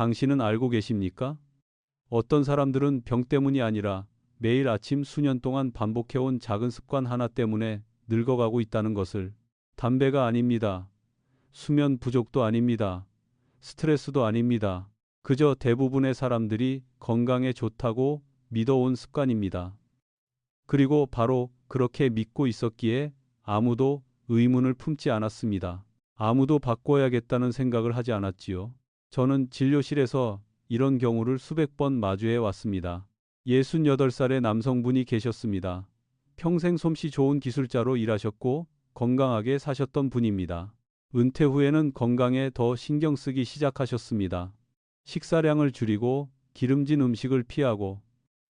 당신은 알고 계십니까? 어떤 사람들은 병 때문이 아니라 매일 아침 수년 동안 반복해온 작은 습관 하나 때문에 늙어가고 있다는 것을. 담배가 아닙니다. 수면 부족도 아닙니다. 스트레스도 아닙니다. 그저 대부분의 사람들이 건강에 좋다고 믿어온 습관입니다. 그리고 바로 그렇게 믿고 있었기에 아무도 의문을 품지 않았습니다. 아무도 바꿔야겠다는 생각을 하지 않았지요. 저는 진료실에서 이런 경우를 수백 번 마주해 왔습니다. 68살의 남성분이 계셨습니다. 평생 솜씨 좋은 기술자로 일하셨고 건강하게 사셨던 분입니다. 은퇴 후에는 건강에 더 신경 쓰기 시작하셨습니다. 식사량을 줄이고 기름진 음식을 피하고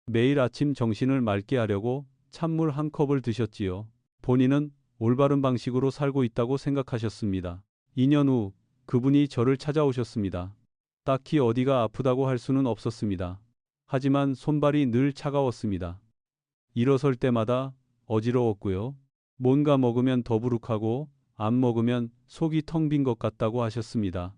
매일 아침 정신을 맑게 하려고 찬물 한 컵을 드셨지요. 본인은 올바른 방식으로 살고 있다고 생각하셨습니다. 2년 후 그분이 저를 찾아오셨습니다. 딱히 어디가 아프다고 할 수는 없었습니다. 하지만 손발이 늘 차가웠습니다. 일어설 때마다 어지러웠고요. 뭔가 먹으면 더부룩하고 안 먹으면 속이 텅 빈 것 같다고 하셨습니다.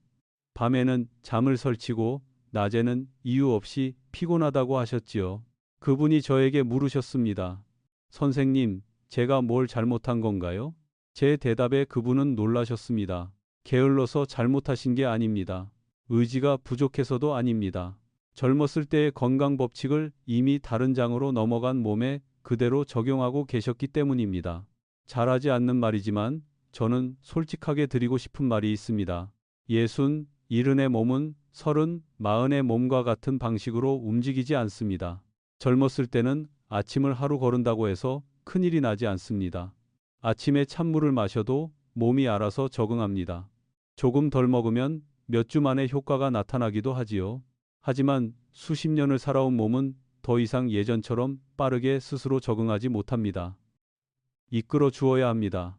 밤에는 잠을 설치고 낮에는 이유 없이 피곤하다고 하셨지요. 그분이 저에게 물으셨습니다. 선생님, 제가 뭘 잘못한 건가요? 제 대답에 그분은 놀라셨습니다. 게을러서 잘못하신 게 아닙니다. 의지가 부족해서도 아닙니다. 젊었을 때의 건강 법칙을 이미 다른 장으로 넘어간 몸에 그대로 적용하고 계셨기 때문입니다. 잘하지 않는 말이지만 저는 솔직하게 드리고 싶은 말이 있습니다. 60, 70의 몸은 30, 40의 몸과 같은 방식으로 움직이지 않습니다. 젊었을 때는 아침을 하루 거른다고 해서 큰일이 나지 않습니다. 아침에 찬물을 마셔도 몸이 알아서 적응합니다. 조금 덜 먹으면 몇 주 만에 효과가 나타나기도 하지요. 하지만 수십 년을 살아온 몸은 더 이상 예전처럼 빠르게 스스로 적응하지 못합니다. 이끌어 주어야 합니다.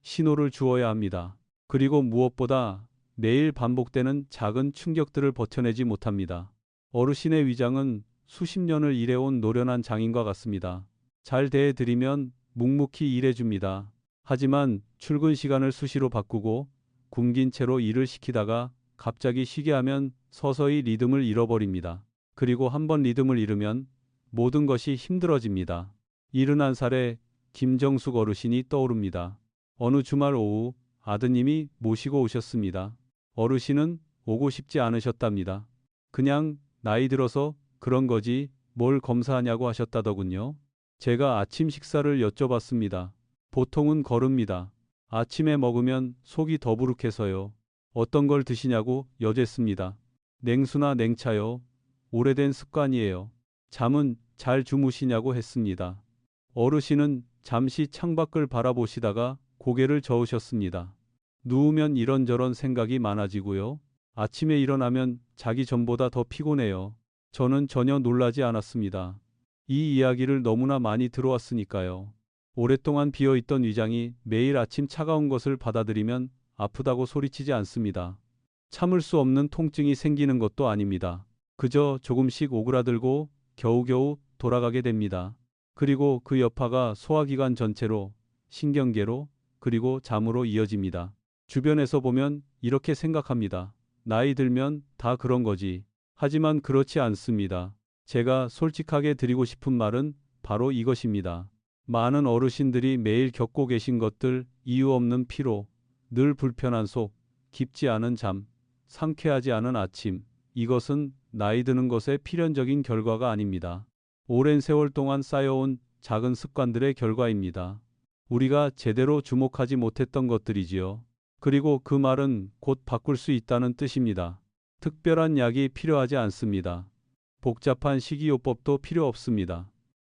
신호를 주어야 합니다. 그리고 무엇보다 매일 반복되는 작은 충격들을 버텨내지 못합니다. 어르신의 위장은 수십 년을 일해온 노련한 장인과 같습니다. 잘 대해드리면 묵묵히 일해줍니다. 하지만 출근 시간을 수시로 바꾸고 굶긴 채로 일을 시키다가 갑자기 쉬게 하면 서서히 리듬을 잃어버립니다. 그리고 한번 리듬을 잃으면 모든 것이 힘들어집니다. 71살의 김정숙 어르신이 떠오릅니다. 어느 주말 오후 아드님이 모시고 오셨습니다. 어르신은 오고 싶지 않으셨답니다. 그냥 나이 들어서 그런 거지 뭘 검사하냐고 하셨다더군요. 제가 아침 식사를 여쭤봤습니다. 보통은 거릅니다. 아침에 먹으면 속이 더부룩해서요. 어떤 걸 드시냐고 여쭸습니다. 냉수나 냉차요. 오래된 습관이에요. 잠은 잘 주무시냐고 했습니다. 어르신은 잠시 창밖을 바라보시다가 고개를 저으셨습니다. 누우면 이런저런 생각이 많아지고요. 아침에 일어나면 자기 전보다 더 피곤해요. 저는 전혀 놀라지 않았습니다. 이 이야기를 너무나 많이 들어왔으니까요. 오랫동안 비어있던 위장이 매일 아침 차가운 것을 받아들이면 아프다고 소리치지 않습니다. 참을 수 없는 통증이 생기는 것도 아닙니다. 그저 조금씩 오그라들고 겨우겨우 돌아가게 됩니다. 그리고 그 여파가 소화기관 전체로, 신경계로, 그리고 잠으로 이어집니다. 주변에서 보면 이렇게 생각합니다. 나이 들면 다 그런 거지. 하지만 그렇지 않습니다. 제가 솔직하게 드리고 싶은 말은 바로 이것입니다. 많은 어르신들이 매일 겪고 계신 것들, 이유 없는 피로, 늘 불편한 속, 깊지 않은 잠, 상쾌하지 않은 아침, 이것은 나이 드는 것의 필연적인 결과가 아닙니다. 오랜 세월 동안 쌓여온 작은 습관들의 결과입니다. 우리가 제대로 주목하지 못했던 것들이지요. 그리고 그 말은 곧 바꿀 수 있다는 뜻입니다. 특별한 약이 필요하지 않습니다. 복잡한 식이요법도 필요 없습니다.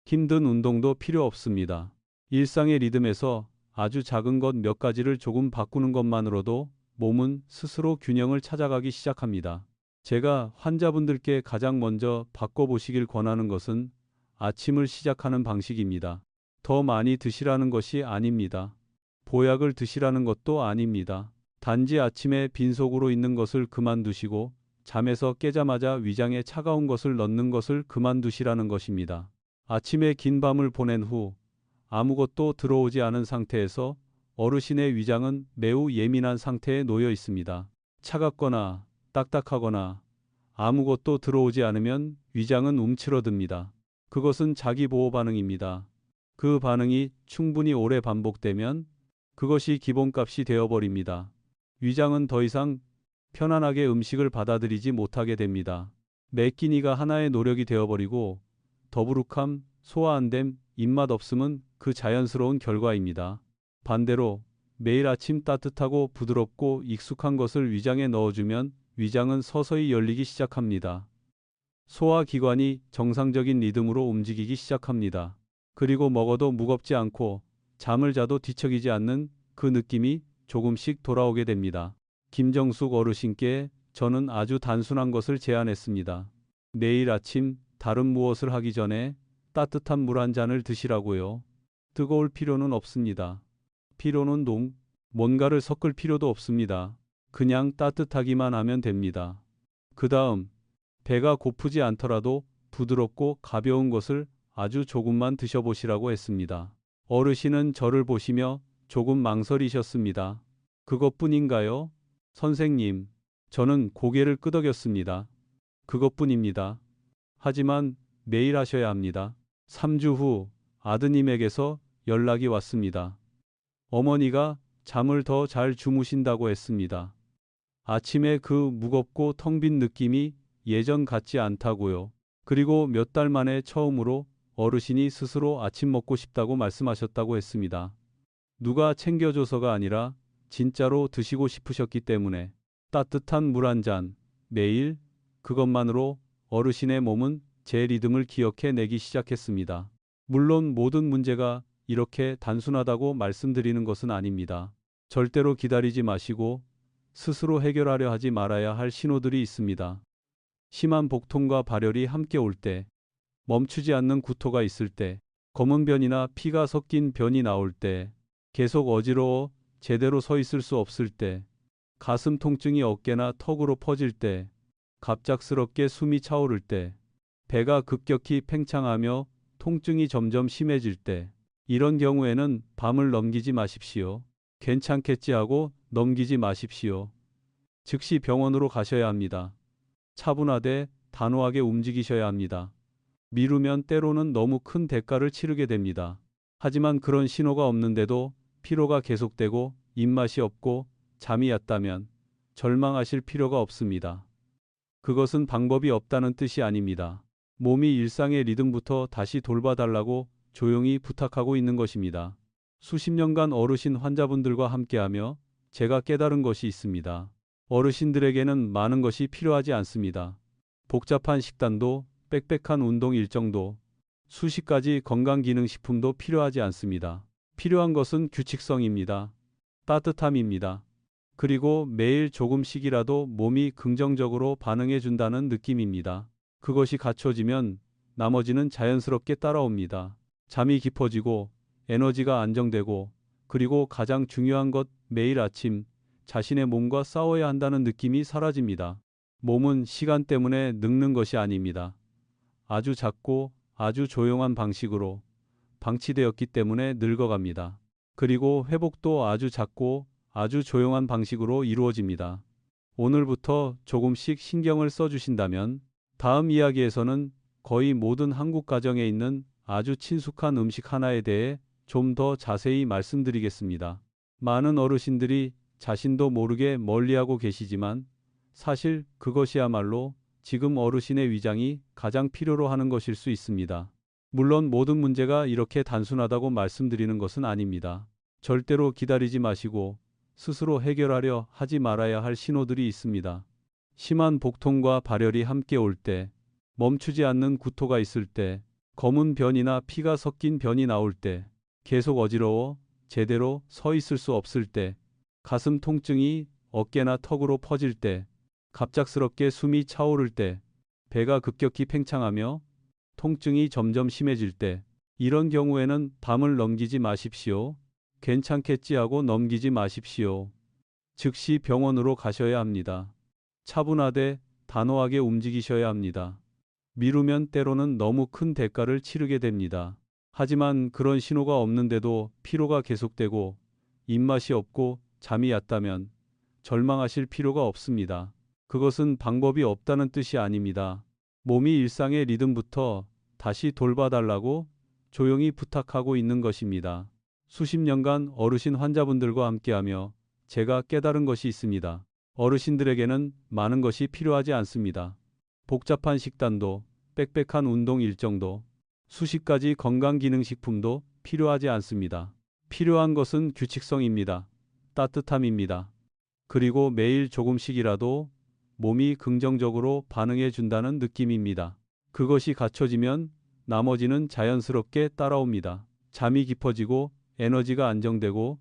힘든 운동도 필요 없습니다. 일상의 리듬에서 아주 작은 것 몇 가지를 조금 바꾸는 것만으로도 몸은 스스로 균형을 찾아가기 시작합니다. 제가 환자분들께 가장 먼저 바꿔보시길 권하는 것은 아침을 시작하는 방식입니다. 더 많이 드시라는 것이 아닙니다. 보약을 드시라는 것도 아닙니다. 단지 아침에 빈속으로 있는 것을 그만두시고 잠에서 깨자마자 위장에 차가운 것을 넣는 것을 그만두시라는 것입니다. 아침에 긴 밤을 보낸 후 아무것도 들어오지 않은 상태에서 어르신의 위장은 매우 예민한 상태에 놓여 있습니다. 차갑거나 딱딱하거나 아무것도 들어오지 않으면 위장은 움츠러듭니다. 그것은 자기 보호 반응입니다. 그 반응이 충분히 오래 반복되면 그것이 기본값이 되어버립니다. 위장은 더 이상 편안하게 음식을 받아들이지 못하게 됩니다. 매 끼니가 하나의 노력이 되어버리고 더부룩함, 소화 안 됨, 입맛 없음은 그 자연스러운 결과입니다. 반대로 매일 아침 따뜻하고 부드럽고 익숙한 것을 위장에 넣어주면 위장은 서서히 열리기 시작합니다. 소화기관이 정상적인 리듬으로 움직이기 시작합니다. 그리고 먹어도 무겁지 않고 잠을 자도 뒤척이지 않는 그 느낌이 조금씩 돌아오게 됩니다. 김정숙 어르신께 저는 아주 단순한 것을 제안했습니다. 내일 아침 다른 무엇을 하기 전에 따뜻한 물 한 잔을 드시라고요. 뜨거울 필요는 없습니다. 필요는 뭔가를 섞을 필요도 없습니다. 그냥 따뜻하기만 하면 됩니다. 그 다음 배가 고프지 않더라도 부드럽고 가벼운 것을 아주 조금만 드셔보시라고 했습니다. 어르신은 저를 보시며 조금 망설이셨습니다. 그것뿐인가요? 선생님, 저는 고개를 끄덕였습니다. 그것뿐입니다. 하지만 매일 하셔야 합니다. 3주 후 아드님에게서 연락이 왔습니다. 어머니가 잠을 더 잘 주무신다고 했습니다. 아침에 그 무겁고 텅 빈 느낌이 예전 같지 않다고요. 그리고 몇 달 만에 처음으로 어르신이 스스로 아침 먹고 싶다고 말씀하셨다고 했습니다. 누가 챙겨줘서가 아니라 진짜로 드시고 싶으셨기 때문에 따뜻한 물 한 잔, 매일 그것만으로 어르신의 몸은 제 리듬을 기억해 내기 시작했습니다. 물론 모든 문제가 이렇게 단순하다고 말씀드리는 것은 아닙니다. 절대로 기다리지 마시고 스스로 해결하려 하지 말아야 할 신호들이 있습니다. 심한 복통과 발열이 함께 올 때, 멈추지 않는 구토가 있을 때, 검은 변이나 피가 섞인 변이 나올 때, 계속 어지러워 제대로 서 있을 수 없을 때, 가슴 통증이 어깨나 턱으로 퍼질 때, 갑작스럽게 숨이 차오를 때, 배가 급격히 팽창하며 통증이 점점 심해질 때, 이런 경우에는 밤을 넘기지 마십시오. 괜찮겠지 하고 넘기지 마십시오. 즉시 병원으로 가셔야 합니다. 차분하되 단호하게 움직이셔야 합니다. 미루면 때로는 너무 큰 대가를 치르게 됩니다. 하지만 그런 신호가 없는데도 피로가 계속되고 입맛이 없고 잠이 얕다면 절망하실 필요가 없습니다. 그것은 방법이 없다는 뜻이 아닙니다. 몸이 일상의 리듬부터 다시 돌봐달라고 조용히 부탁하고 있는 것입니다. 수십 년간 어르신 환자분들과 함께하며 제가 깨달은 것이 있습니다. 어르신들에게는 많은 것이 필요하지 않습니다. 복잡한 식단도, 빽빽한 운동 일정도, 수십 가지 건강기능식품도 필요하지 않습니다. 필요한 것은 규칙성입니다. 따뜻함입니다. 그리고 매일 조금씩이라도 몸이 긍정적으로 반응해 준다는 느낌입니다. 그것이 갖춰지면 나머지는 자연스럽게 따라옵니다. 잠이 깊어지고 에너지가 안정되고 그리고 가장 중요한 것 매일 아침 자신의 몸과 싸워야 한다는 느낌이 사라집니다. 몸은 시간 때문에 늙는 것이 아닙니다. 아주 작고 아주 조용한 방식으로 방치되었기 때문에 늙어갑니다. 그리고 회복도 아주 작고 아주 조용한 방식으로 이루어집니다. 오늘부터 조금씩 신경을 써주신다면 다음 이야기에서는 거의 모든 한국 가정에 있는 아주 친숙한 음식 하나에 대해 좀 더 자세히 말씀드리겠습니다. 많은 어르신들이 자신도 모르게 멀리하고 계시지만 사실 그것이야말로 지금 어르신의 위장이 가장 필요로 하는 것일 수 있습니다. 물론 모든 문제가 이렇게 단순하다고 말씀드리는 것은 아닙니다. 절대로 기다리지 마시고 스스로 해결하려 하지 말아야 할 신호들이 있습니다. 심한 복통과 발열이 함께 올 때, 멈추지 않는 구토가 있을 때, 검은 변이나 피가 섞인 변이 나올 때, 계속 어지러워 제대로 서 있을 수 없을 때, 가슴 통증이 어깨나 턱으로 퍼질 때, 갑작스럽게 숨이 차오를 때, 배가 급격히 팽창하며 통증이 점점 심해질 때, 이런 경우에는 밤을 넘기지 마십시오. 괜찮겠지 하고 넘기지 마십시오. 즉시 병원으로 가셔야 합니다. 차분하되 단호하게 움직이셔야 합니다. 미루면 때로는 너무 큰 대가를 치르게 됩니다. 하지만 그런 신호가 없는데도 피로가 계속되고 입맛이 없고 잠이 얕다면 절망하실 필요가 없습니다. 그것은 방법이 없다는 뜻이 아닙니다. 몸이 일상의 리듬부터 다시 돌봐달라고 조용히 부탁하고 있는 것입니다. 수십 년간 어르신 환자분들과 함께하며 제가 깨달은 것이 있습니다. 어르신들에게는 많은 것이 필요하지 않습니다. 복잡한 식단도, 빽빽한 운동 일정도, 수십 가지 건강기능식품도 필요하지 않습니다. 필요한 것은 규칙성입니다. 따뜻함입니다. 그리고 매일 조금씩이라도 몸이 긍정적으로 반응해 준다는 느낌입니다. 그것이 갖춰지면 나머지는 자연스럽게 따라옵니다. 잠이 깊어지고 에너지가 안정되고,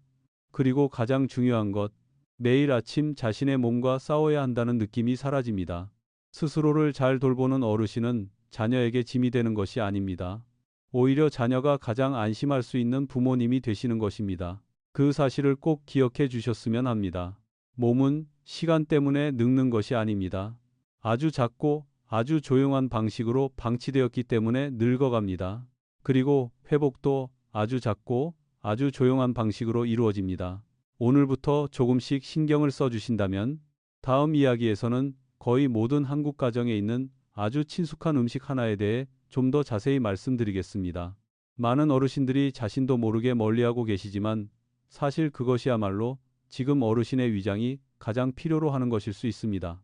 그리고 가장 중요한 것, 매일 아침 자신의 몸과 싸워야 한다는 느낌이 사라집니다. 스스로를 잘 돌보는 어르신은 자녀에게 짐이 되는 것이 아닙니다. 오히려 자녀가 가장 안심할 수 있는 부모님이 되시는 것입니다. 그 사실을 꼭 기억해 주셨으면 합니다. 몸은 시간 때문에 늙는 것이 아닙니다. 아주 작고 아주 조용한 방식으로 방치되었기 때문에 늙어갑니다. 그리고 회복도 아주 작고 아주 조용한 방식으로 이루어집니다. 오늘부터 조금씩 신경을 써주신다면 다음 이야기에서는 거의 모든 한국 가정에 있는 아주 친숙한 음식 하나에 대해 좀 더 자세히 말씀드리겠습니다. 많은 어르신들이 자신도 모르게 멀리하고 계시지만 사실 그것이야말로 지금 어르신의 위장이 가장 필요로 하는 것일 수 있습니다.